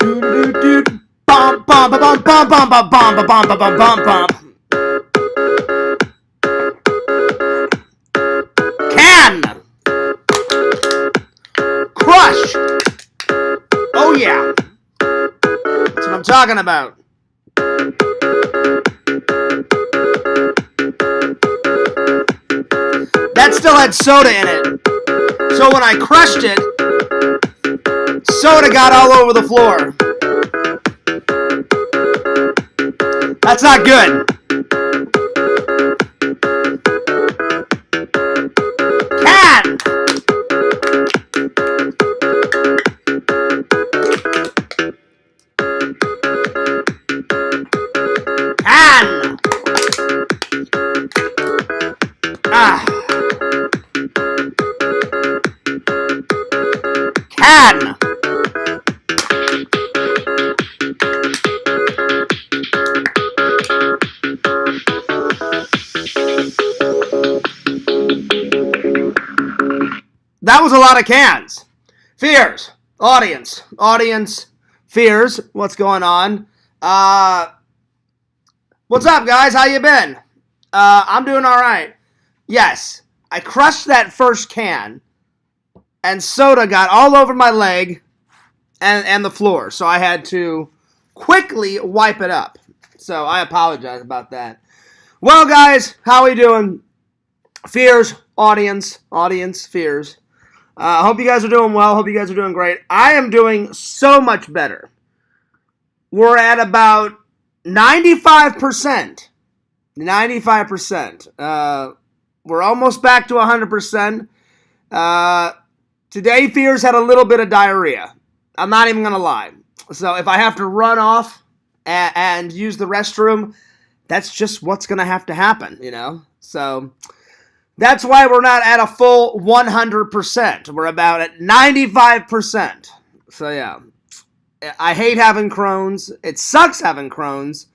Bum bum bum bum bum bum bum bum bum bum bum bum. Can crush. Oh yeah, that's what I'm talking about. That still had soda in it. So when I crushed it, soda got all over the floor. That's not good. Can. Can. Ah. Can. That was a lot of cans. Fears. Audience. Fears. What's going on? What's up, guys? How you been? I'm doing all right. Yes, I crushed that first can, and soda got all over my leg and the floor, so I had to quickly wipe it up. So I apologize about that. Well, guys, how we doing? Fears, audience, fears. Hope you guys are doing well. Hope you guys are doing great. I am doing so much better. We're at about 95%. 95%. We're almost back to 100%. Today, Fears had a little bit of diarrhea. I'm not even going to lie. So if I have to run off and use the restroom, that's just what's going to have to happen, you know? So that's why we're not at a full 100%. We're about at 95%. So yeah. I hate having Crohn's. It sucks having Crohn's.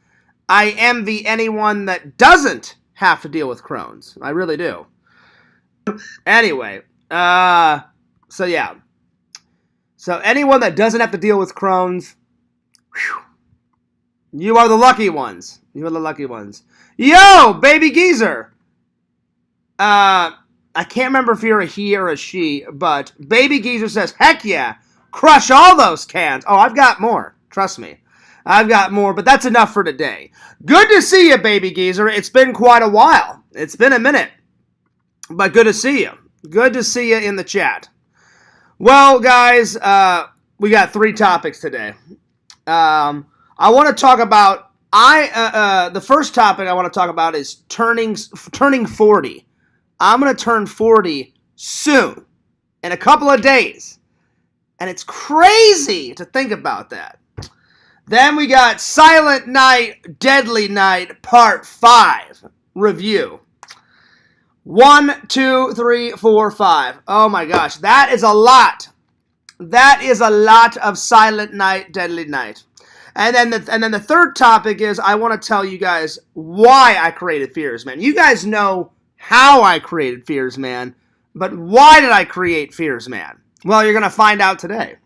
I envy anyone that doesn't have to deal with Crohn's. I really do. Anyway, so yeah. So anyone that doesn't have to deal with Crohn's, whew, you are the lucky ones. You are the lucky ones. Yo, baby geezer. I can't remember if you're a he or a she, but baby geezer says, heck yeah, crush all those cans. Oh, I've got more. Trust me. I've got more, but that's enough for today. Good to see you, baby geezer. It's been quite a while. It's been a minute. But good to see you. Good to see you in the chat. Well, guys, we got 3 topics today. I want to talk about, the first topic I want to talk about is turning 40. I'm going to turn 40 soon, in a couple of days. And it's crazy to think about that. Then we got Silent Night, Deadly Night, Part 5 review. 1, 2, 3, 4, 5. Oh my gosh, that is a lot. That is a lot of Silent Night, Deadly Night. And then the third topic is I want to tell you guys why I created Fearsman. You guys know how I created Fearsman, but why did I create Fearsman? Well, you're going to find out today.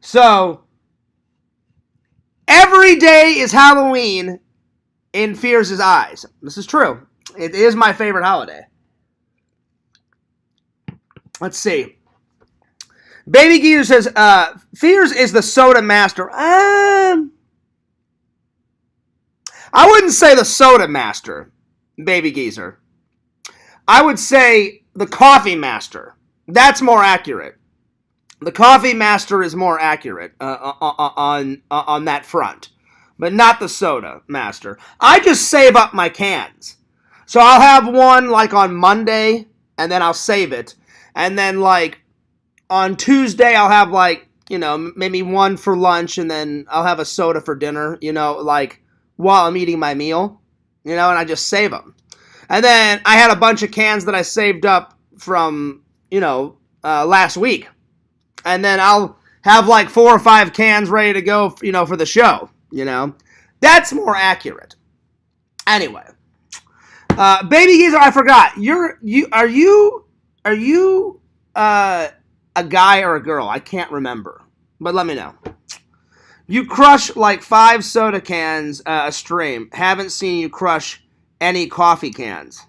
So, every day is Halloween in Fears' eyes. This is true. It is my favorite holiday. Let's see. Baby Geezer says, Fears is the soda master. I wouldn't say the soda master, Baby Geezer. I would say the coffee master. That's more accurate. The coffee master is more accurate on that front, but not the soda master. I just save up my cans. So I'll have one like on Monday, and then I'll save it. And then like on Tuesday, I'll have like, you know, maybe one for lunch, and then I'll have a soda for dinner, you know, like while I'm eating my meal, you know, and I just save them. And then I had a bunch of cans that I saved up from, you know, last week. And then I'll have like 4 or 5 cans ready to go, you know, for the show, you know. That's more accurate. Anyway. Baby Geezer, I forgot. Are you a guy or a girl? I can't remember. But let me know. You crush like 5 soda cans a stream. Haven't seen you crush any coffee cans.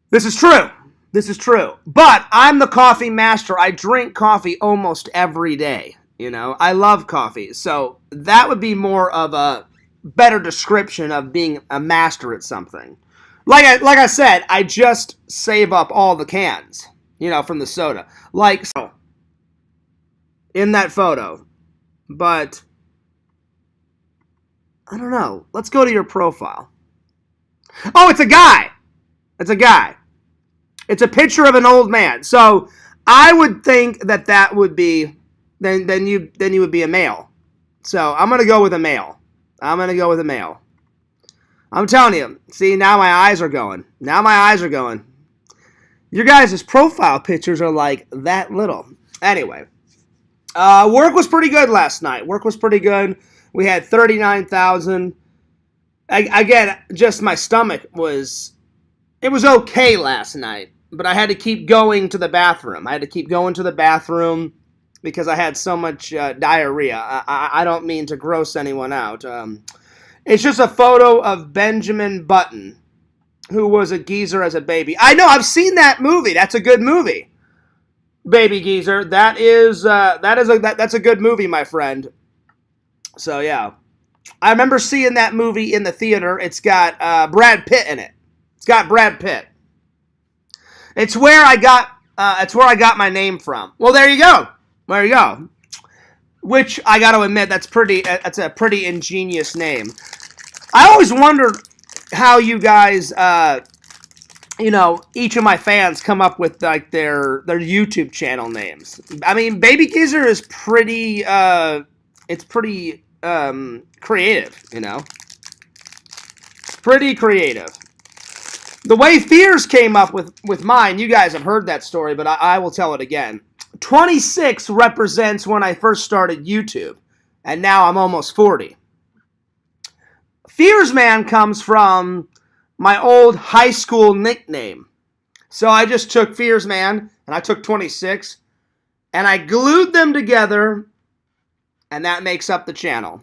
This is true. This is true. But I'm the coffee master. I drink coffee almost every day. You know, I love coffee. So that would be more of a better description of being a master at something. Like I said, I just save up all the cans, you know, from the soda. Like so in that photo. But I don't know. Let's go to your profile. Oh, it's a guy. It's a guy. It's a picture of an old man. So I would think that would be then you would be a male. So I'm gonna go with a male. I'm telling you. See, now my eyes are going. Your guys' profile pictures are like that little. Anyway, work was pretty good last night. We had 39,000. Again, just my stomach was okay last night, but I had to keep going to the bathroom. Because I had so much diarrhea. I don't mean to gross anyone out. It's just a photo of Benjamin Button, who was a geezer as a baby. I know, I've seen that movie. That's a good movie. Baby Geezer. That's a good movie, my friend. So, yeah. I remember seeing that movie in the theater. It's got Brad Pitt in it. It's where I got my name from. Well, there you go. Which I got to admit, that's a pretty ingenious name. I always wondered how you guys, each of my fans come up with like their YouTube channel names. I mean, Baby Geezer is pretty creative, you know. Pretty creative. The way Fears came up with mine, you guys have heard that story, but I will tell it again. 26 represents when I first started YouTube, and now I'm almost 40. Fearsman comes from my old high school nickname. So I just took Fearsman, and I took 26, and I glued them together, and that makes up the channel.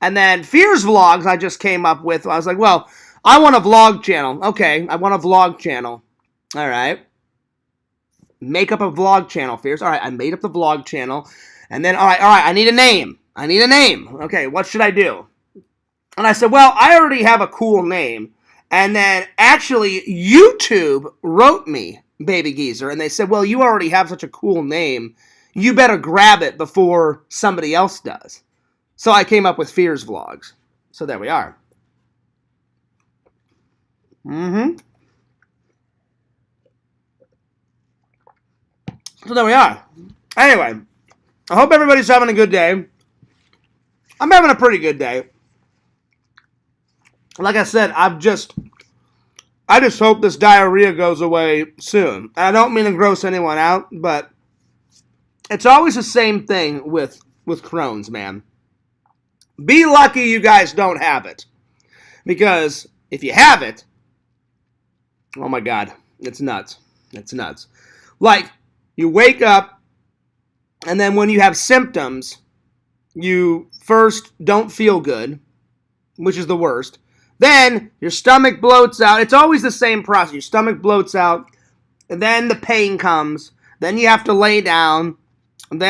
And then Fears Vlogs I just came up with. I was like, well, I want a vlog channel. Okay, I want a vlog channel. All right. Make up a vlog channel, Fears. All right, I made up the vlog channel. And then, all right, I need a name. Okay, what should I do? And I said, well, I already have a cool name. And then, actually, YouTube wrote me Baby Geezer. And they said, well, you already have such a cool name. You better grab it before somebody else does. So I came up with Fears Vlogs. So there we are. So there we are. Anyway, I hope everybody's having a good day. I'm having a pretty good day. Like I said, I just hope this diarrhea goes away soon. I don't mean to gross anyone out, but it's always the same thing with Crohn's, man. Be lucky you guys don't have it. Because if you have it, oh my God, it's nuts. Like, you wake up, and then when you have symptoms, you first don't feel good, which is the worst. Then your stomach bloats out. It's always the same process. Your stomach bloats out, and then the pain comes. Then you have to lay down. And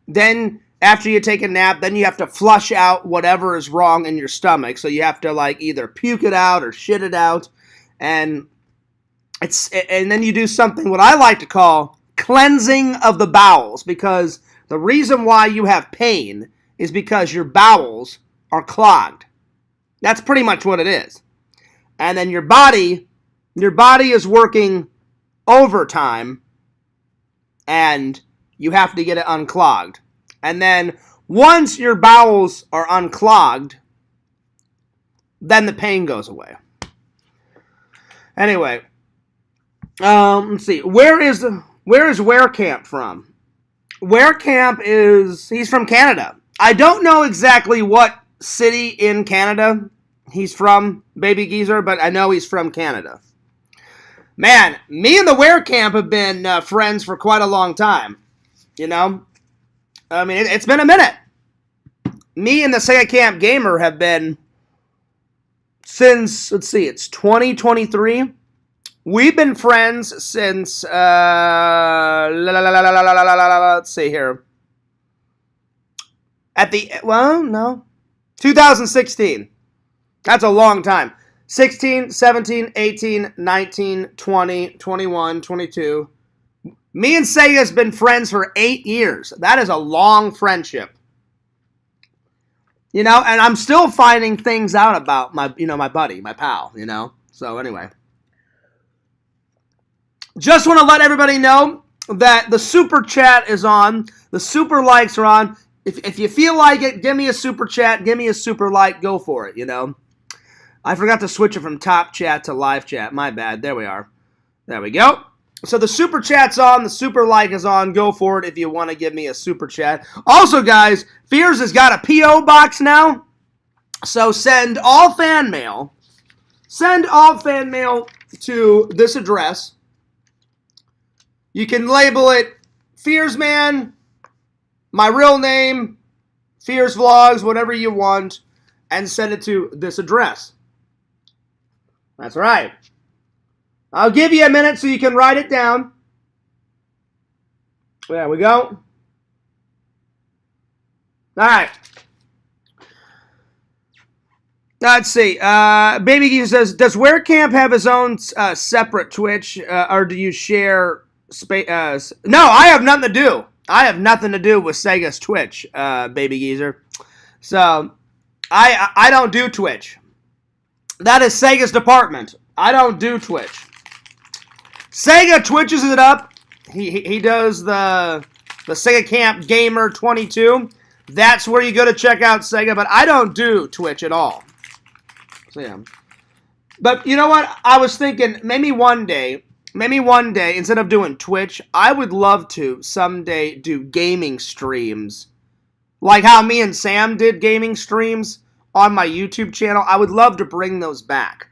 then after you take a nap, then you have to flush out whatever is wrong in your stomach. So you have to like either puke it out or shit it out, and then you do something what I like to call cleansing of the bowels, because the reason why you have pain is because your bowels are clogged. That's pretty much what it is. And then your body is working overtime, and you have to get it unclogged. And then once your bowels are unclogged, then the pain goes away. Anyway, let's see. Where is Werecamp from? Werecamp he's from Canada. I don't know exactly what city in Canada he's from, Baby Geezer, but I know he's from Canada. Man, me and the Werecamp have been friends for quite a long time. You know? I mean, it's been a minute. me and the Sega Camp Gamer have been since, let's see, it's 2023. We've been friends since, let's see here. No. 2016. That's a long time. 16, 17, 18, 19, 20, 21, 22. Me and Sega's been friends for 8 years. That is a long friendship. You know, and I'm still finding things out about my buddy, my pal, you know. So anyway. Just want to let everybody know that the super chat is on. The super likes are on. If you feel like it, give me a super chat. Give me a super like. Go for it, you know. I forgot to switch it from top chat to live chat. My bad. There we are. There we go. So the super chat's on. The super like is on. Go for it if you want to give me a super chat. Also, guys, Fears has got a P.O. box now. So send all fan mail. Send all fan mail to this address. You can label it Fearsman, my real name, Fears Vlogs, whatever you want, and send it to this address. That's right. I'll give you a minute so you can write it down. There we go. All right. Let's see. Baby Geese says, does WereCamp have his own separate Twitch, or do you share... No, I have nothing to do. I have nothing to do with Sega's Twitch, Baby Geezer. So, I don't do Twitch. That is Sega's department. I don't do Twitch. Sega Twitches it up. He does the Sega Camp Gamer 22. That's where you go to check out Sega, but I don't do Twitch at all. So, yeah. But you know what? I was thinking maybe one day, instead of doing Twitch, I would love to someday do gaming streams. Like how me and Sam did gaming streams on my YouTube channel. I would love to bring those back.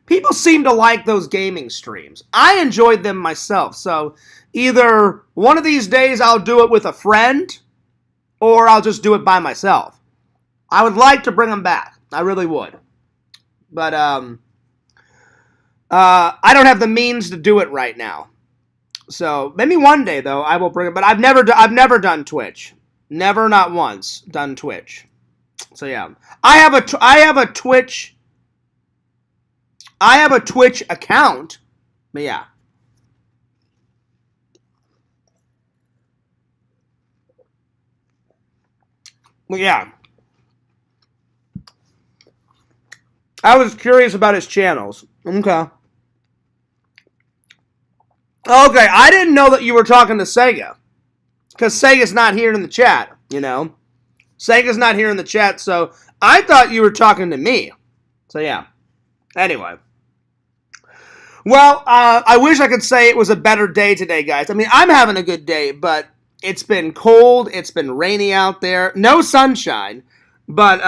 People seem to like those gaming streams. I enjoyed them myself. So either one of these days I'll do it with a friend, or I'll just do it by myself. I would like to bring them back. I really would. But, I don't have the means to do it right now. So maybe one day though I will bring it. But I've never done Twitch. Never, not once, done Twitch. So yeah, I have a Twitch. I have a Twitch account. But yeah. Well, yeah. I was curious about his channels. Okay. Okay, I didn't know that you were talking to Sega. Because Sega's not here in the chat, you know. Sega's not here in the chat, so I thought you were talking to me. So, yeah. Anyway. Well, I wish I could say it was a better day today, guys. I mean, I'm having a good day, but it's been cold. It's been rainy out there. No sunshine. But,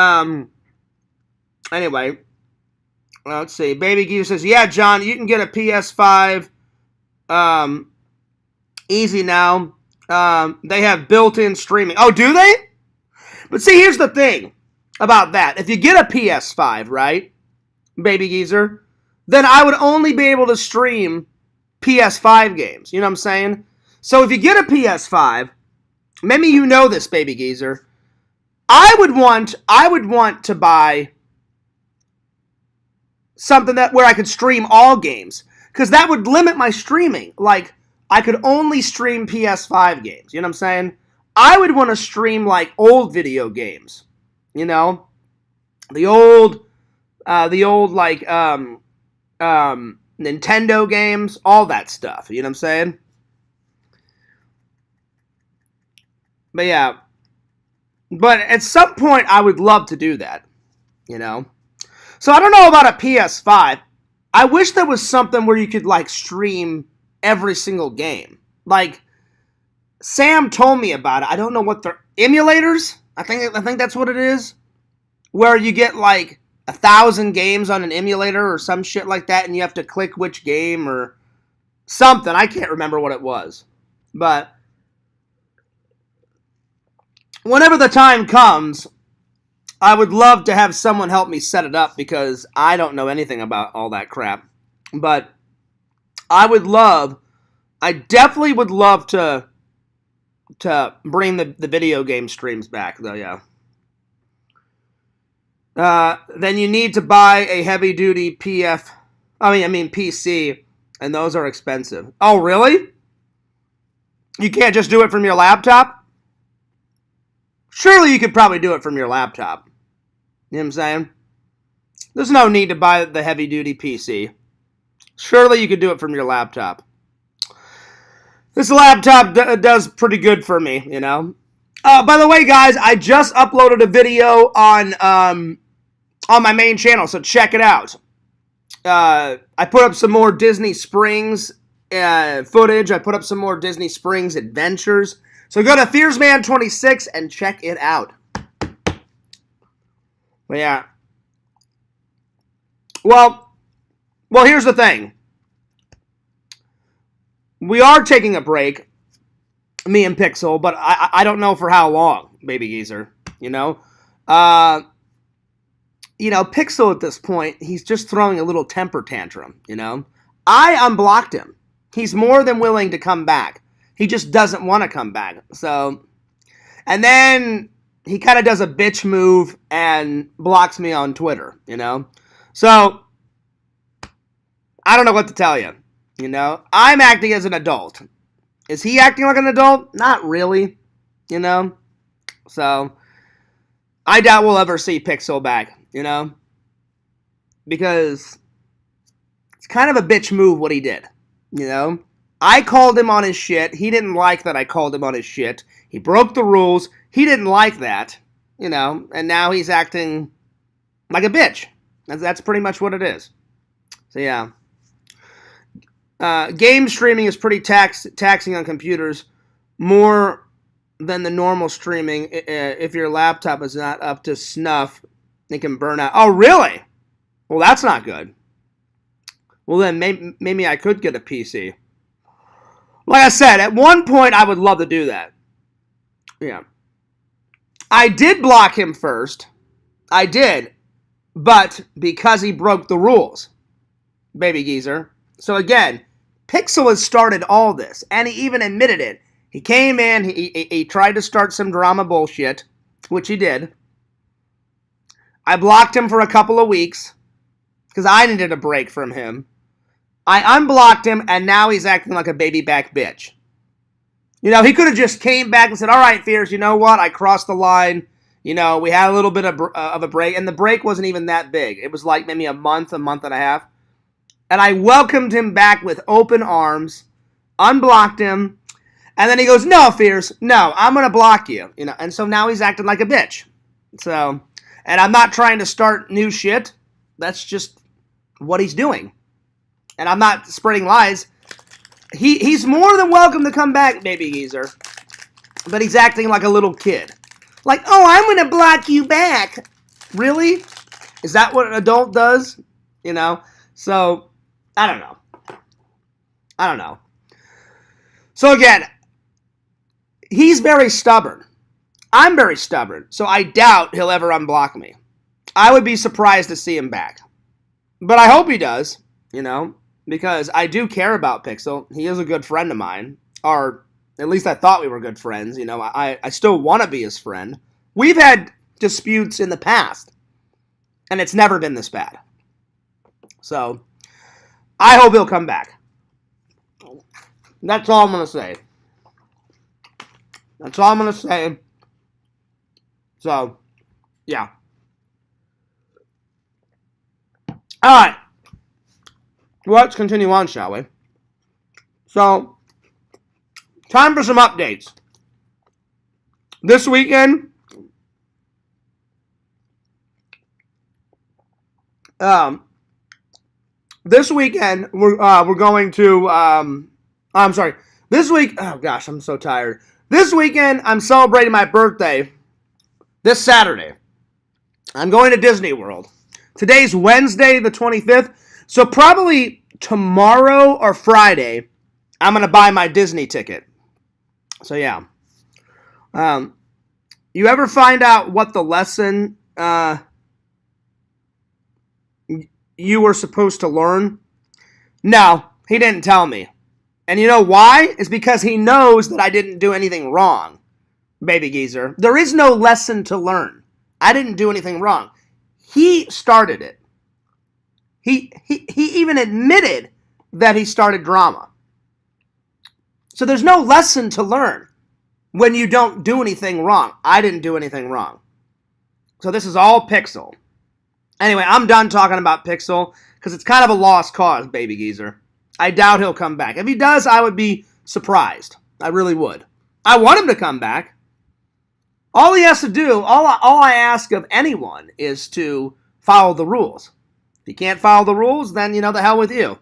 anyway. Let's see. Baby Geese says, yeah, John, you can get a PS5 easy now. They have built-in streaming. Oh, do they? But see, here's the thing about that. If you get a PS5, right, Baby Geezer, then I would only be able to stream PS5 games. You know what I'm saying? So if you get a PS5, maybe you know this, Baby Geezer, I would want to buy something where I could stream all games, because that would limit my streaming. Like, I could only stream PS5 games. You know what I'm saying? I would want to stream, like, old video games. You know? The old, like, Nintendo games. All that stuff. You know what I'm saying? But, yeah. But at some point, I would love to do that. You know? So I don't know about a PS5. I wish there was something where you could, like, stream every single game. Like, Sam told me about it. I don't know what they're... Emulators? I think that's what it is. Where you get, like, 1,000 games on an emulator or some shit like that, and you have to click which game or something. I can't remember what it was. But whenever the time comes, I would love to have someone help me set it up because I don't know anything about all that crap. But I definitely would love to bring the video game streams back, though, yeah. Then you need to buy a heavy-duty PC, and those are expensive. Oh, really? You can't just do it from your laptop? Surely you could probably do it from your laptop. You know what I'm saying? There's no need to buy the heavy-duty PC. Surely you could do it from your laptop. This laptop does pretty good for me, you know? By the way, guys, I just uploaded a video on my main channel, so check it out. I put up some more Disney Springs footage. I put up some more Disney Springs adventures. So go to Fearsman 26 and check it out. But yeah. Well, here's the thing. We are taking a break, me and Pixel, but I don't know for how long, baby geezer. You know? Pixel at this point, he's just throwing a little temper tantrum, you know? I unblocked him. He's more than willing to come back. He just doesn't want to come back. So, and then he kind of does a bitch move and blocks me on Twitter, you know? So, I don't know what to tell you, you know? I'm acting as an adult. Is he acting like an adult? Not really, you know? So, I doubt we'll ever see Pixel back, you know? Because it's kind of a bitch move what he did, you know? I called him on his shit. He didn't like that I called him on his shit. He broke the rules. He didn't like that, you know? And now he's acting like a bitch. That's pretty much what it is. So, yeah. Game streaming is pretty taxing on computers. More than the normal streaming. If your laptop is not up to snuff, it can burn out. Oh, really? Well, that's not good. Well, then maybe I could get a PC. Like I said, at one point I would love to do that. Yeah. I did block him first. I did. But because he broke the rules. Baby geezer. So again, Pixel has started all this. And he even admitted it. He came in, he tried to start some drama bullshit, which he did. I blocked him for a couple of weeks because I needed a break from him. I unblocked him, and now he's acting like a baby back bitch. You know, he could have just came back and said, all right, Fears, you know what? I crossed the line. You know, we had a little bit of a break, and the break wasn't even that big. It was like maybe a month and a half. And I welcomed him back with open arms, unblocked him, and then he goes, no, Fears, no, I'm going to block you. You know, and so now he's acting like a bitch. So, and I'm not trying to start new shit. That's just what he's doing. And I'm not spreading lies. He's more than welcome to come back, baby geezer. But he's acting like a little kid. Like, oh, I'm going to block you back. Really? Is that what an adult does? You know? So, I don't know. So again, he's very stubborn. I'm very stubborn. So I doubt he'll ever unblock me. I would be surprised to see him back. But I hope he does, you know? Because I do care about Pixel. He is a good friend of mine. Or at least I thought we were good friends. You know, I still want to be his friend. We've had disputes in the past. And it's never been this bad. So, I hope he'll come back. That's all I'm going to say. That's all I'm going to say. So, yeah. Alright. Let's continue on, shall we? So, time for some updates. This weekend, we're going to, I'm sorry. This week, oh gosh, I'm so tired. This weekend, I'm celebrating my birthday this Saturday. I'm going to Disney World. Today's Wednesday, the 25th. So probably tomorrow or Friday, I'm going to buy my Disney ticket. So yeah. You ever find out what the lesson you were supposed to learn? No, he didn't tell me. And you know why? It's because he knows that I didn't do anything wrong, baby geezer. There is no lesson to learn. I didn't do anything wrong. He started it. He even admitted that he started drama. So there's no lesson to learn when you don't do anything wrong. I didn't do anything wrong. So this is all Pixel. Anyway, I'm done talking about Pixel because it's kind of a lost cause, baby geezer. I doubt he'll come back. If he does, I would be surprised. I really would. I want him to come back. All he has to do, all I ask of anyone is to follow the rules. If you can't follow the rules, then, the hell with you,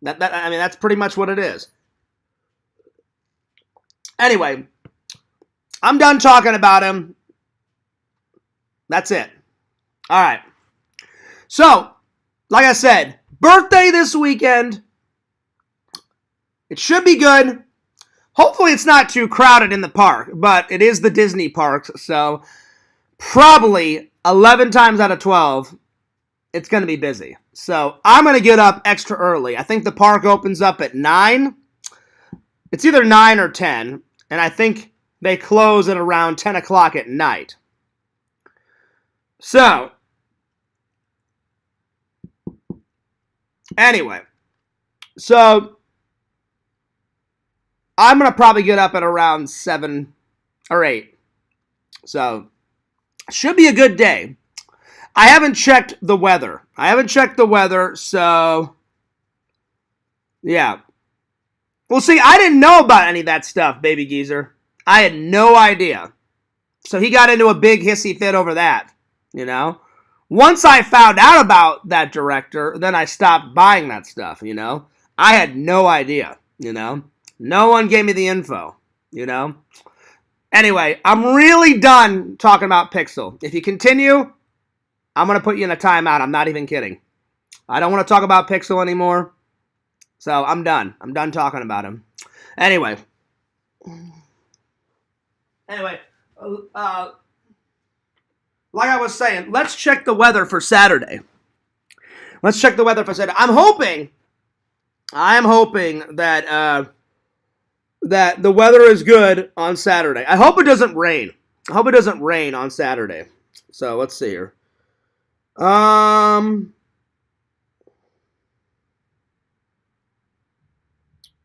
that's pretty much what it is. Anyway, I'm done talking about him. That's it. All right. So, like I said, birthday this weekend. It should be good. Hopefully it's not too crowded in the park, but it is the Disney parks, so probably 11 times out of 12, it's going to be busy. So I'm going to get up extra early. I think the park opens up at 9. It's either 9 or 10, and I think they close at around 10 o'clock at night. So, anyway, so I'm going to probably get up at around 7 or 8. So, should be a good day. I haven't checked the weather. So, yeah. Well, see, I didn't know about any of that stuff, baby geezer. I had no idea. So he got into a big hissy fit over that, Once I found out about that director, then I stopped buying that stuff, I had no idea, No one gave me the info, Anyway, I'm really done talking about Pixel. If you continue, I'm going to put you in a timeout. I'm not even kidding. I don't want to talk about Pixel anymore. So I'm done. I'm done talking about him. Anyway, like I was saying, let's check the weather for Saturday. I'm hoping that that the weather is good on Saturday. I hope it doesn't rain. On Saturday. So let's see here.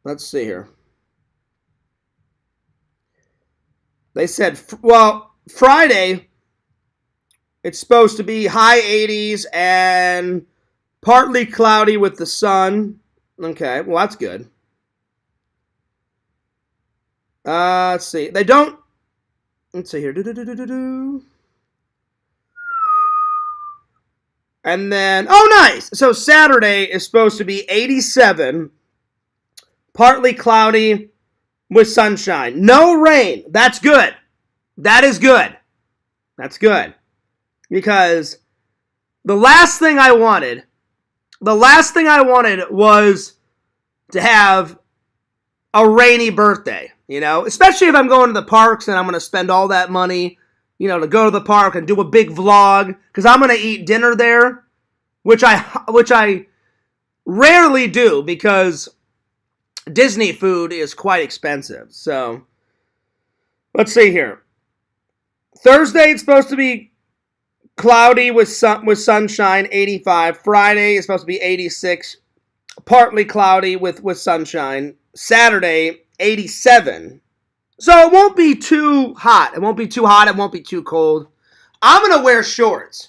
Let's see here. They said, Friday, it's supposed to be high 80s and partly cloudy with the sun. Okay, well, that's good. Let's see. Let's see here. And then, nice. So Saturday is supposed to be 87, partly cloudy with sunshine. No rain. That's good. That is good. That's good. Because the last thing I wanted was to have a rainy birthday, especially if I'm going to the parks and I'm going to spend all that money, to go to the park and do a big vlog, because I'm going to eat dinner there, which I rarely do because Disney food is quite expensive. So, let's see here. Thursday, it's supposed to be cloudy with sunshine, 85. Friday is supposed to be 86, partly cloudy with sunshine. Saturday, 87. So it won't be too hot. It won't be too cold. I'm going to wear shorts.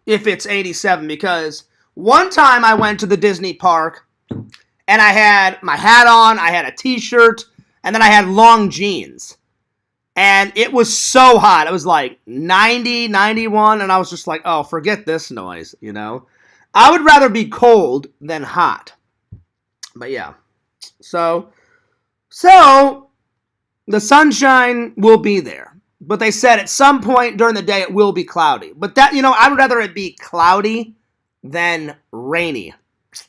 If it's 87, because one time I went to the Disney park and I had my hat on, I had a t-shirt, and then I had long jeans. And it was so hot. It was like 90, 91, and I was just like, oh, forget this noise, I would rather be cold than hot. But yeah. So the sunshine will be there. But they said at some point during the day it will be cloudy. But that, I would rather it be cloudy than rainy.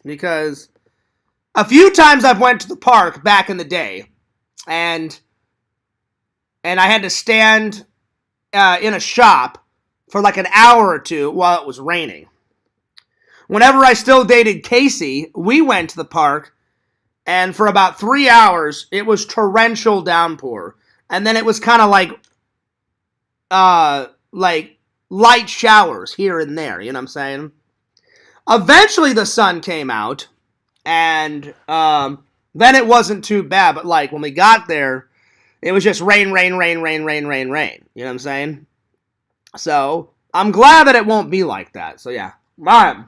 Because a few times I've went to the park back in the day, and and I had to stand in a shop for like an hour or two while it was raining. Whenever I still dated Casey, we went to the park, and for about 3 hours, it was torrential downpour. And then it was kind of like light showers here and there, you know what I'm saying? Eventually the sun came out, and then it wasn't too bad, but like when we got there, it was just rain, rain, rain, rain, rain, rain, rain. You know what I'm saying? So I'm glad that it won't be like that. So yeah. Alright.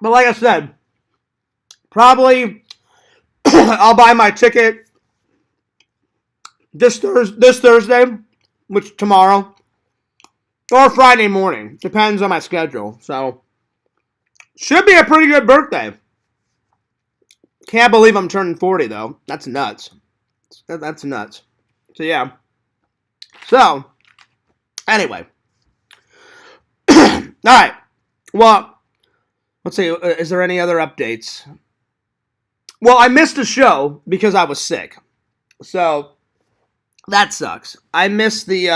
But like I said, probably I'll buy my ticket this Thursday, which tomorrow, or Friday morning. Depends on my schedule. So, should be a pretty good birthday. Can't believe I'm turning 40, though. That's nuts. That's nuts. So, yeah. So, anyway. Alright. Well, let's see. Is there any other updates? Well, I missed a show because I was sick. So, that sucks. I missed the,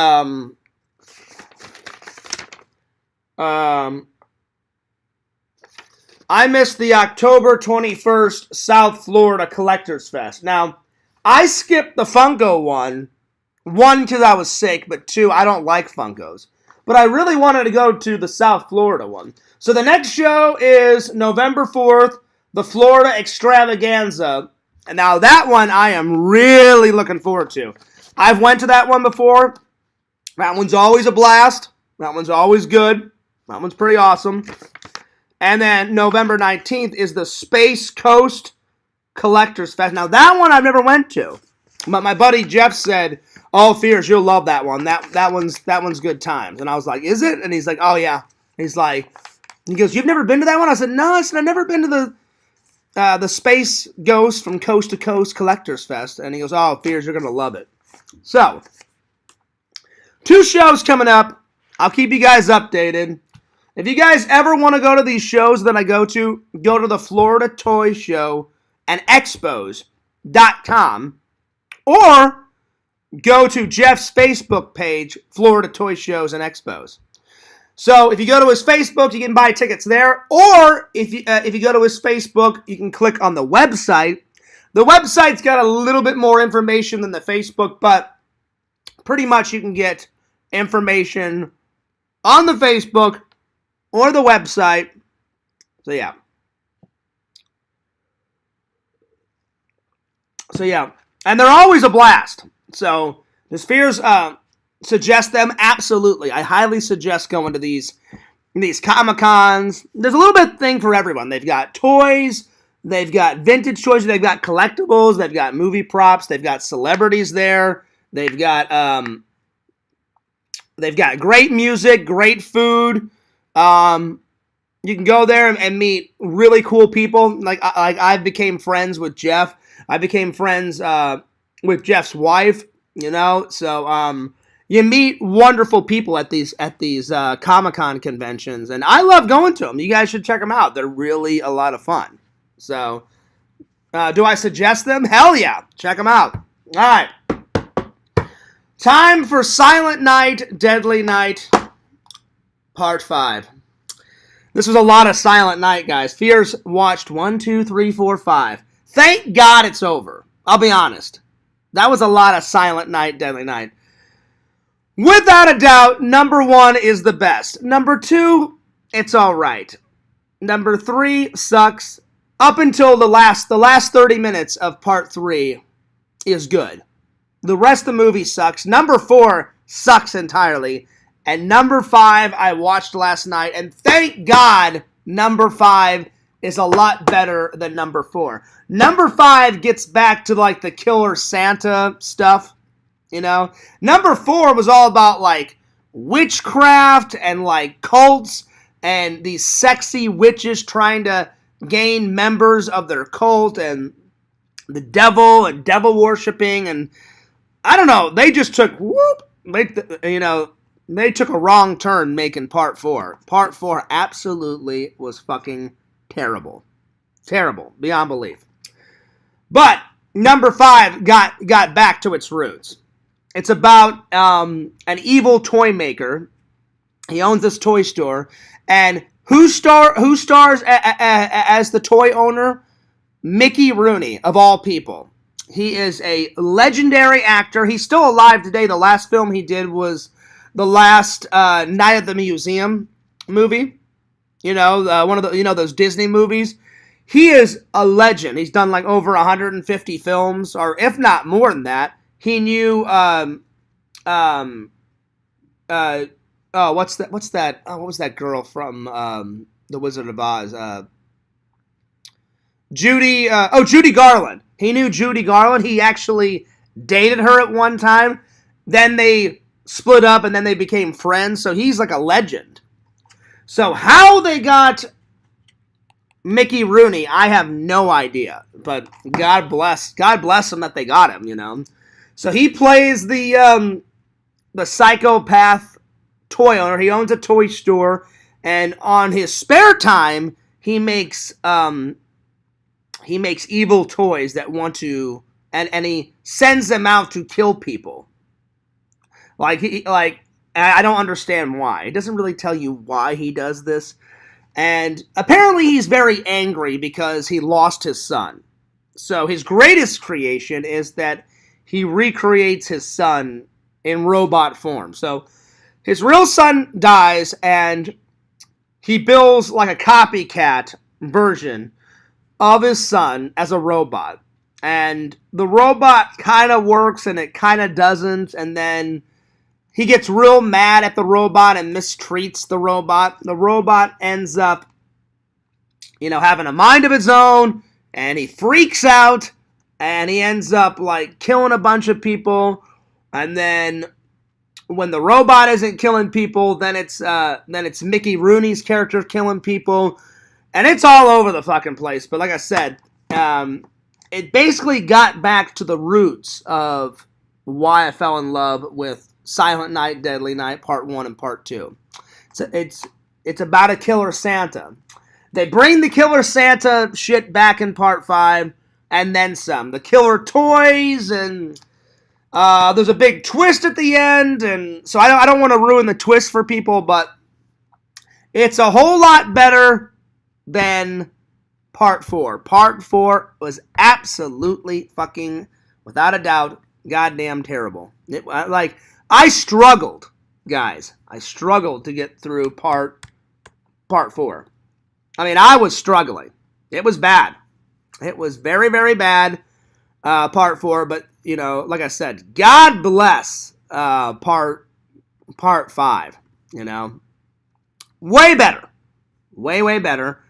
I missed the October 21st South Florida Collectors Fest. Now, I skipped the Funko one because I was sick, but two, I don't like Funkos. But I really wanted to go to the South Florida one. So the next show is November 4th, the Florida Extravaganza. And now that one I am really looking forward to. I've went to that one before. That one's always a blast. That one's always good. That one's pretty awesome. And then November 19th is the Space Coast Collectors Fest. Now that one I've never went to. But my buddy Jeff said, "Oh, Fears, you'll love that one. That one's good times." And I was like, "Is it?" And he's like, "Oh yeah." He goes, "You've never been to that one?" I said, "No." I said, "I've never been to the Space Ghost from Coast to Coast Collectors Fest." And he goes, "Oh, Fears, you're gonna love it." So, 2 shows coming up. I'll keep you guys updated. If you guys ever want to go to these shows that I go to the Florida Toy Show and Expos.com, or go to Jeff's Facebook page, Florida Toy Shows and Expos. So if you go to his Facebook, you can buy tickets there, or if you go to his Facebook, you can click on the website. The website's got a little bit more information than the Facebook, but pretty much you can get information on the Facebook or the website. So yeah. And they're always a blast. So, does Fears suggest them? Absolutely. I highly suggest going to these Comic-Cons. There's a little bit thing for everyone. They've got toys, they've got vintage toys, they've got collectibles, they've got movie props, they've got celebrities there, they've got great music, great food. You can go there and meet really cool people. Like I became friends with Jeff. I became friends with Jeff's wife, you know. So you meet wonderful people at these Comic-Con conventions, and I love going to them. You guys should check them out. They're really a lot of fun. So do I suggest them? Hell yeah. Check them out. All right. Time for Silent Night, Deadly Night, Part 5. This was a lot of Silent Night, guys. Fears watched 1, 2, 3, 4, 5. Thank God it's over. I'll be honest. That was a lot of Silent Night, Deadly Night. Without a doubt, number 1 is the best. Number 2, it's alright. Number 3 sucks. Up until the last 30 minutes of Part 3 is good. The rest of the movie sucks. Number 4 sucks entirely. And number 5 I watched last night. And thank God number 5 is a lot better than number 4. Number 5 gets back to like the Killer Santa stuff. You know? Number 4 was all about like witchcraft and like cults. And these sexy witches trying to gain members of their cult. And the devil and devil worshipping. And I don't know. They just took they took a wrong turn making Part 4. Part 4 absolutely was fucking terrible. Terrible. Beyond belief. But number 5 got back to its roots. It's about an evil toy maker. He owns this toy store, and who stars as the toy owner? Mickey Rooney, of all people. He is a legendary actor. He's still alive today. The last film he did was the last Night at the Museum movie. One of the those Disney movies. He is a legend. He's done like over 150 films, or if not more than that. He knew what's that? Oh, what was that girl from The Wizard of Oz? Judy Garland. He knew Judy Garland. He actually dated her at one time. Then they split up, and then they became friends. So he's like a legend. So how they got Mickey Rooney, I have no idea. But God bless him that they got him. So he plays the psychopath toy owner. He owns a toy store, and on his spare time, he makes evil toys that want to, and he sends them out to kill people. I don't understand why. It doesn't really tell you why he does this. And apparently he's very angry because he lost his son. So his greatest creation is that he recreates his son in robot form. So his real son dies, and he builds like a copycat version of his son as a robot. And the robot kind of works and it kind of doesn't, and then he gets real mad at the robot and mistreats the robot. The robot ends up, having a mind of its own, and he freaks out, and he ends up like killing a bunch of people. And then when the robot isn't killing people, then it's Mickey Rooney's character killing people. And it's all over the fucking place. But like I said, it basically got back to the roots of why I fell in love with Silent Night, Deadly Night, Part 1 and Part 2. So it's about a killer Santa. They bring the killer Santa shit back in Part 5, and then some. The killer toys, and there's a big twist at the end, and so I don't want to ruin the twist for people, but it's a whole lot better than Part 4. Part 4 was absolutely fucking, without a doubt, goddamn terrible. I struggled, guys. I struggled to get through Part 4. I mean, I was struggling. It was bad. It was very, very bad, Part 4. But, like I said, God bless Part 5, Way better. Way, way better.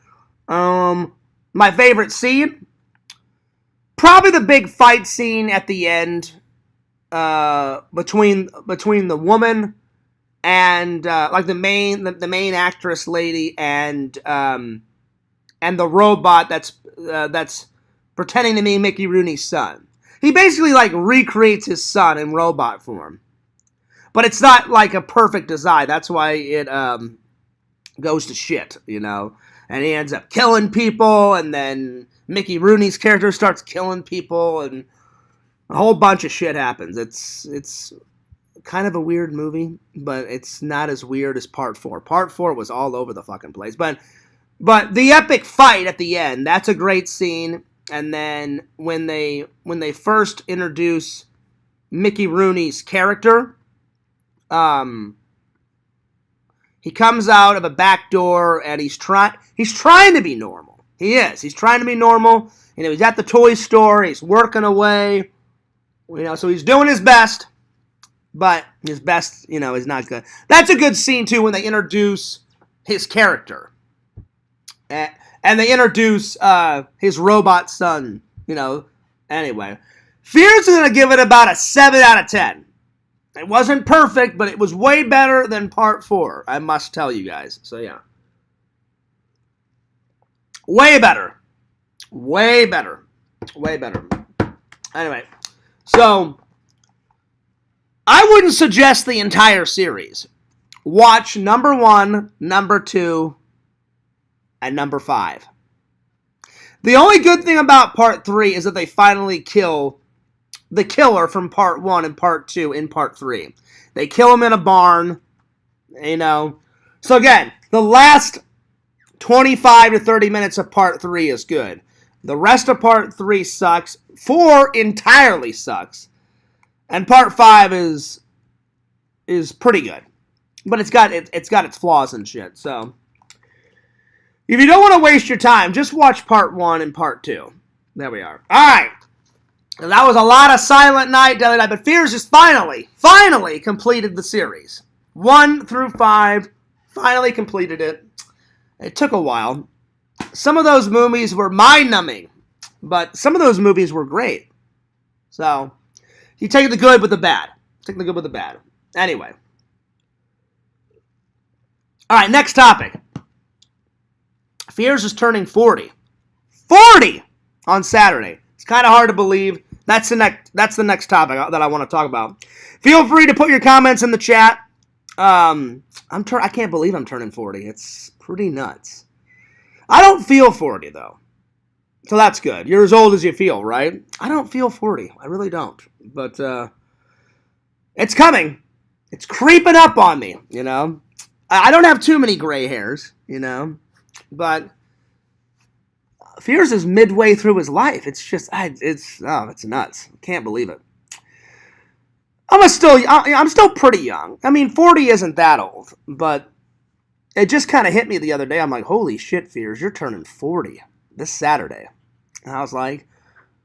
My favorite scene? Probably the big fight scene at the end. Between the woman and the main actress lady and the robot that's pretending to be Mickey Rooney's son. He basically recreates his son in robot form, but it's not like a perfect design. That's why it goes to shit, And he ends up killing people, and then Mickey Rooney's character starts killing people, and a whole bunch of shit happens. It's kind of a weird movie, but it's not as weird as Part 4. Part 4 was all over the fucking place. But the epic fight at the end, that's a great scene. And then when they first introduce Mickey Rooney's character, he comes out of a back door, and he's trying to be normal. He is. He's trying to be normal. He's at the toy store. He's working away. So he's doing his best, but his best, is not good. That's a good scene, too, when they introduce his character. And they introduce his robot son, Anyway, Fears is going to give it about a 7 out of 10. It wasn't perfect, but it was way better than Part 4, I must tell you guys. So, yeah. Way better. Way better. Way better. Anyway. So, I wouldn't suggest the entire series. Watch number 1, number 2, and number 5. The only good thing about part 3 is that they finally kill the killer from part 1 and part 2 in part 3. They kill him in a barn, you know. So again, the last 25 to 30 minutes of part 3 is good. The rest of part 3 sucks. 4 entirely sucks. And part 5 is pretty good. But it's got its flaws and shit. So if you don't want to waste your time, just watch part 1 and part 2. There we are. Alright. That was a lot of Silent Night, Deadly Night, but Fears just finally completed the series. 1 through 5, finally completed it. It took a while. Some of those movies were mind-numbing, but some of those movies were great. So, you take the good with the bad. Take the good with the bad. Anyway. Alright, next topic. Fears is turning 40. 40 on Saturday. It's kind of hard to believe. That's the next topic that I want to talk about. Feel free to put your comments in the chat. I can't believe I'm turning 40. It's pretty nuts. I don't feel 40 though. So that's good. You're as old as you feel, right? I don't feel 40. I really don't. But it's coming. It's creeping up on me, you know. I don't have too many gray hairs, you know. But Fears is midway through his life. It's just, it's nuts. Can't believe it. I'm still pretty young. I mean, 40 isn't that old, but it just kind of hit me the other day. I'm like, holy shit, Fears, you're turning 40 this Saturday. And I was like,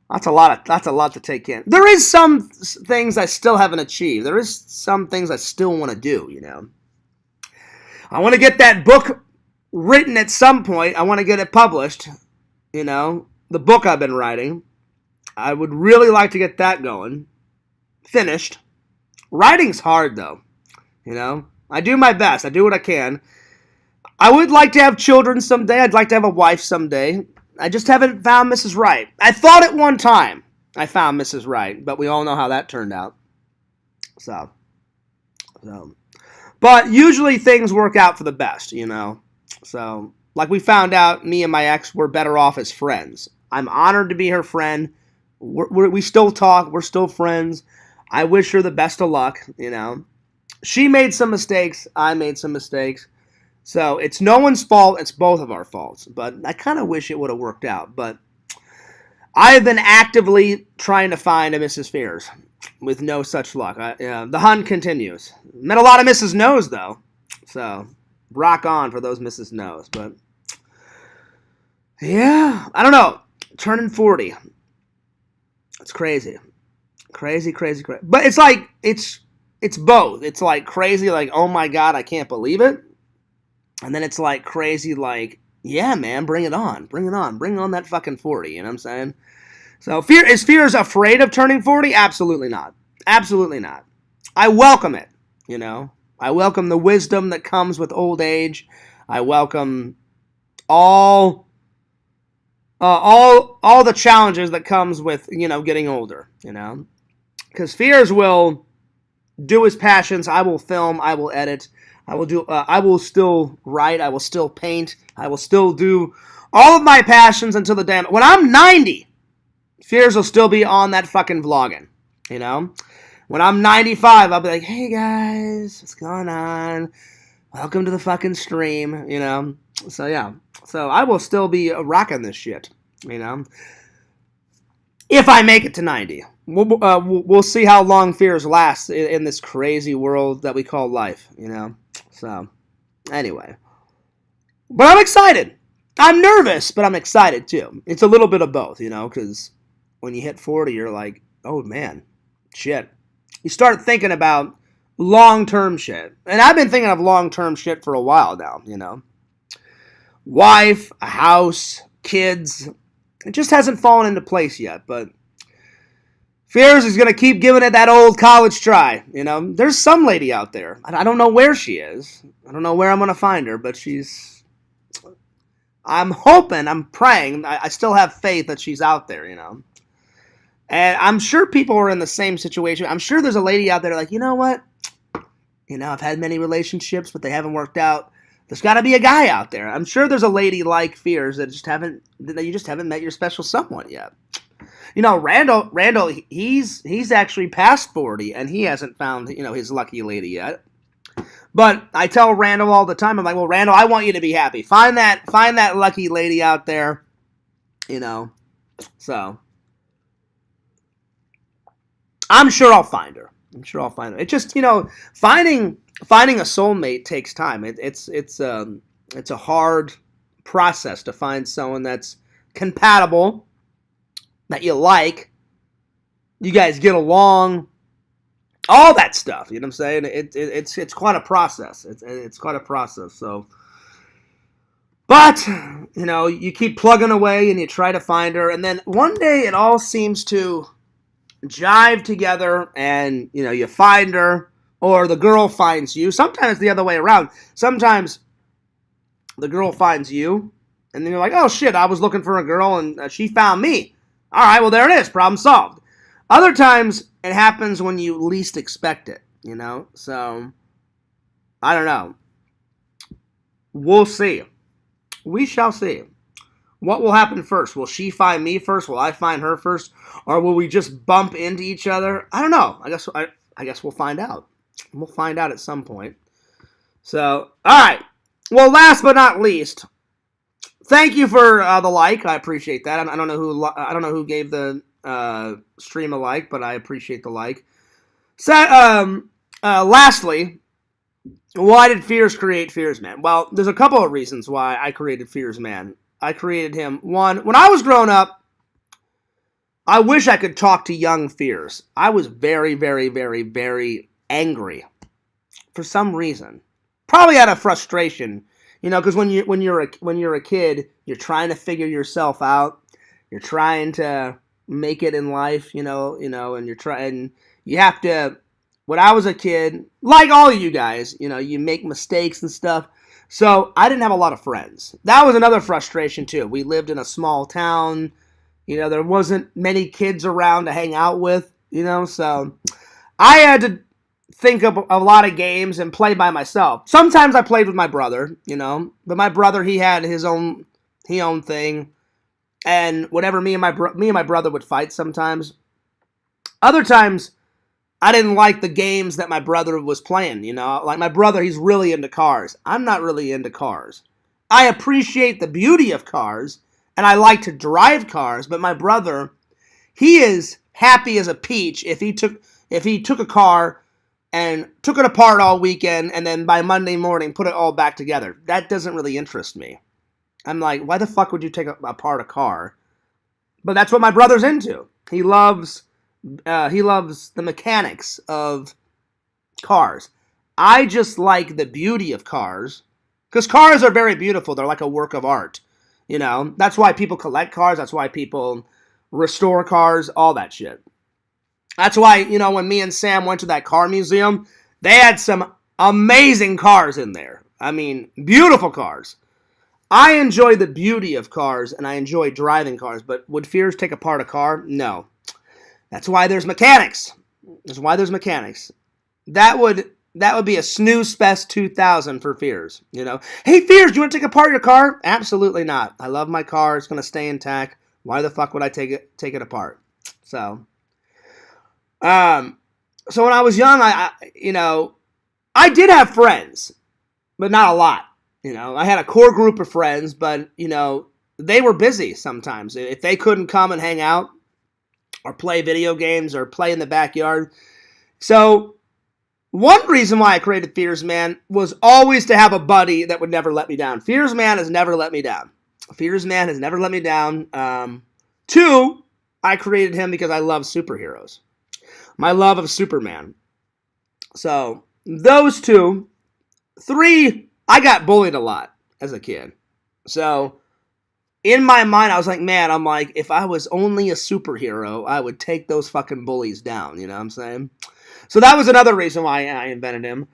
that's a lot to take in. There is some things I still haven't achieved. There is some things I still want to do, you know. I want to get that book written at some point. I want to get it published. You know, the book I've been writing. I would really like to get that going. Finished. Writing's hard, though. You know, I do my best. I do what I can. I would like to have children someday. I'd like to have a wife someday. I just haven't found Mrs. Right. I thought at one time I found Mrs. Right, but we all know how that turned out. So. But usually things work out for the best, you know. So, like we found out, me and my ex were better off as friends. I'm honored to be her friend. We still talk. We're still friends. I wish her the best of luck, you know. She made some mistakes. I made some mistakes. So it's no one's fault. It's both of our faults. But I kind of wish it would have worked out. But I've been actively trying to find a Mrs. Fears with no such luck. The hunt continues. Met a lot of Mrs. No's, though. So rock on for those Mrs. No's. But yeah, I don't know. Turning 40. It's crazy. Crazy. But it's like, it's both. It's like crazy, like, oh my God, I can't believe it. And then it's like crazy, like, yeah, man, bring it on. Bring on that fucking 40, you know what I'm saying? So, is Fears afraid of turning 40? Absolutely not. Absolutely not. I welcome it, you know? I welcome the wisdom that comes with old age. I welcome all the challenges that comes with, you know, getting older, you know? Because Fears will do his passions. I will film. I will edit. I will still write. I will still paint. I will still do all of my passions until the day. When I'm 90, Fears will still be on that fucking vlogging, you know? When I'm 95, I'll be like, hey guys, what's going on? Welcome to the fucking stream, you know? So yeah. So I will still be rocking this shit, you know? If I make it to 90. We'll see how long Fears lasts in this crazy world that we call life, you know? So, anyway. But I'm excited. I'm nervous, but I'm excited too. It's a little bit of both, you know, because when you hit 40, you're like, oh man, shit. You start thinking about long-term shit. And I've been thinking of long-term shit for a while now, you know. Wife, a house, kids. It just hasn't fallen into place yet, but Fears is going to keep giving it that old college try, you know. There's some lady out there. I don't know where she is. I don't know where I'm going to find her, but I'm hoping, I'm praying, I still have faith that she's out there, you know. And I'm sure people are in the same situation. I'm sure there's a lady out there like, you know what? You know, I've had many relationships, but they haven't worked out. There's got to be a guy out there. I'm sure there's a lady like Fears that you just haven't met your special someone yet. You know, Randall, he's actually past 40 and he hasn't found, his lucky lady yet. But I tell Randall all the time, I'm like, well, Randall, I want you to be happy. Find that lucky lady out there, So I'm sure I'll find her. It's just, finding a soulmate takes time. It's a hard process to find someone that's compatible, that you like, you guys get along, all that stuff. You know what I'm saying? It's quite a process. It's quite a process. So, but you keep plugging away and you try to find her, and then one day it all seems to jive together, and you find her, or the girl finds you. Sometimes the other way around. Sometimes the girl finds you, and then you're like, oh shit, I was looking for a girl and she found me. All right, well, there it is. Problem solved. Other times, it happens when you least expect it, So, I don't know. We'll see. We shall see. What will happen first? Will she find me first? Will I find her first? Or will we just bump into each other? I don't know. I guess we'll find out. We'll find out at some point. So, all right. Well, last but not least, thank you for the like. I appreciate that. I don't know who gave the stream a like, but I appreciate the like. So, lastly, why did Fears create Fearsman? Well, there's a couple of reasons why I created Fearsman. I created him. One, when I was growing up, I wish I could talk to young Fears. I was very, very, very, very angry for some reason. Probably out of frustration, because when you're a kid, you're trying to figure yourself out. You're trying to make it in life, and you have to. When I was a kid, like all of you guys, you make mistakes and stuff. So I didn't have a lot of friends. That was another frustration too. We lived in a small town. There wasn't many kids around to hang out with. So I had to think of a lot of games and play by myself. Sometimes I played with my brother, but my brother, he had his own thing, and whatever me and my brother would fight sometimes. Other times, I didn't like the games that my brother was playing, Like my brother, he's really into cars. I'm not really into cars. I appreciate the beauty of cars, and I like to drive cars, but my brother, he is happy as a peach if he took a car and took it apart all weekend, and then by Monday morning put it all back together. That doesn't really interest me. I'm like, why the fuck would you take apart a car? But that's what my brother's into. He loves the mechanics of cars. I just like the beauty of cars, because cars are very beautiful. They're like a work of art. That's why people collect cars. That's why people restore cars, all that shit. That's why, when me and Sam went to that car museum, they had some amazing cars in there. I mean, beautiful cars. I enjoy the beauty of cars, and I enjoy driving cars, but would Fears take apart a car? No. That's why there's mechanics. That would be a snooze fest 2000 for Fears. Hey Fears, do you want to take apart your car? Absolutely not. I love my car. It's going to stay intact. Why the fuck would I take it apart? So when I was young, I did have friends, but not a lot. I had a core group of friends, but they were busy sometimes. If they couldn't come and hang out, or play video games, or play in the backyard. So, one reason why I created Fearsman was always to have a buddy that would never let me down. Fearsman has never let me down. Two, I created him because I love superheroes. My love of Superman. So, those two. Three, I got bullied a lot as a kid. So, in my mind, I was like, if I was only a superhero, I would take those fucking bullies down, you know what I'm saying? So that was another reason why I invented him.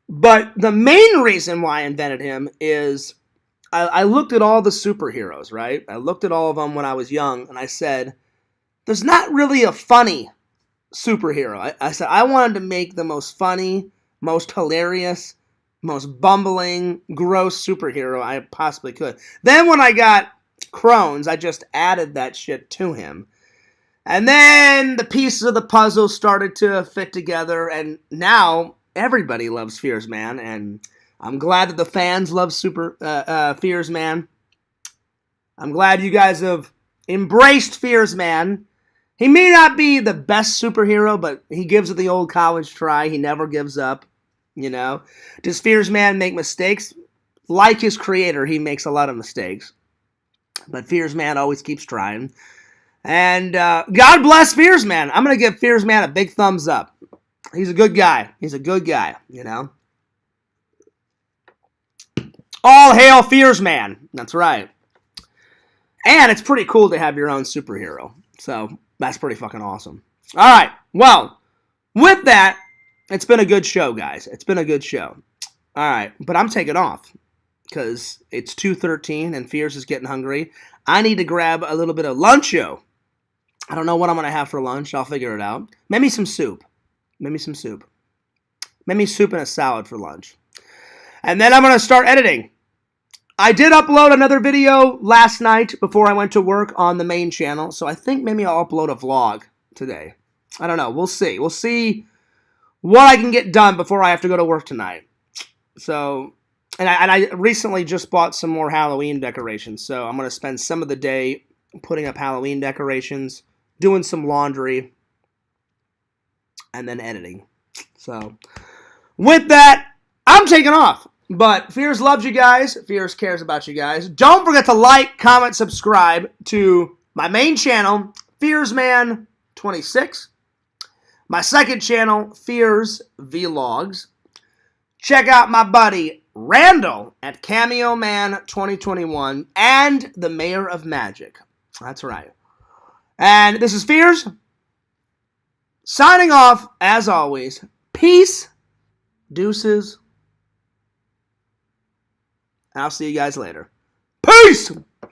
But the main reason why I invented him is I looked at all the superheroes, right? I looked at all of them when I was young, and I said, there's not really a funny superhero. I said, I wanted to make the most funny, most hilarious, most bumbling, gross superhero I possibly could. Then when I got Crohn's, I just added that shit to him. And then the pieces of the puzzle started to fit together, and now everybody loves Fearsman, and I'm glad that the fans love Fearsman. I'm glad you guys have embraced Fearsman. He may not be the best superhero, but he gives it the old college try. He never gives up, you know. Does Fearsman make mistakes? Like his creator, he makes a lot of mistakes. But Fearsman always keeps trying. And God bless Fearsman. I'm going to give Fearsman a big thumbs up. He's a good guy. He's a good guy, you know. All hail Fearsman. That's right. And it's pretty cool to have your own superhero. So that's pretty fucking awesome. All right. Well, with that, it's been a good show, guys. It's been a good show. All right. But I'm taking off because it's 2:13 and Fears is getting hungry. I need to grab a little bit of luncho. I don't know what I'm going to have for lunch. I'll figure it out. Maybe some soup. Maybe soup and a salad for lunch. And then I'm going to start editing. I did upload another video last night before I went to work on the main channel, so I think maybe I'll upload a vlog today. I don't know. We'll see. We'll see what I can get done before I have to go to work tonight. So, and I recently just bought some more Halloween decorations, so I'm going to spend some of the day putting up Halloween decorations, doing some laundry, and then editing. So, with that, I'm taking off. But Fears loves you guys. Fears cares about you guys. Don't forget to like, comment, subscribe to my main channel, Fearsman26. My second channel, Fears Vlogs. Check out my buddy Randall at Cameo Man 2021 and the Mayor of Magic. That's right. And this is Fears. Signing off, as always. Peace. Deuces. I'll see you guys later. Peace!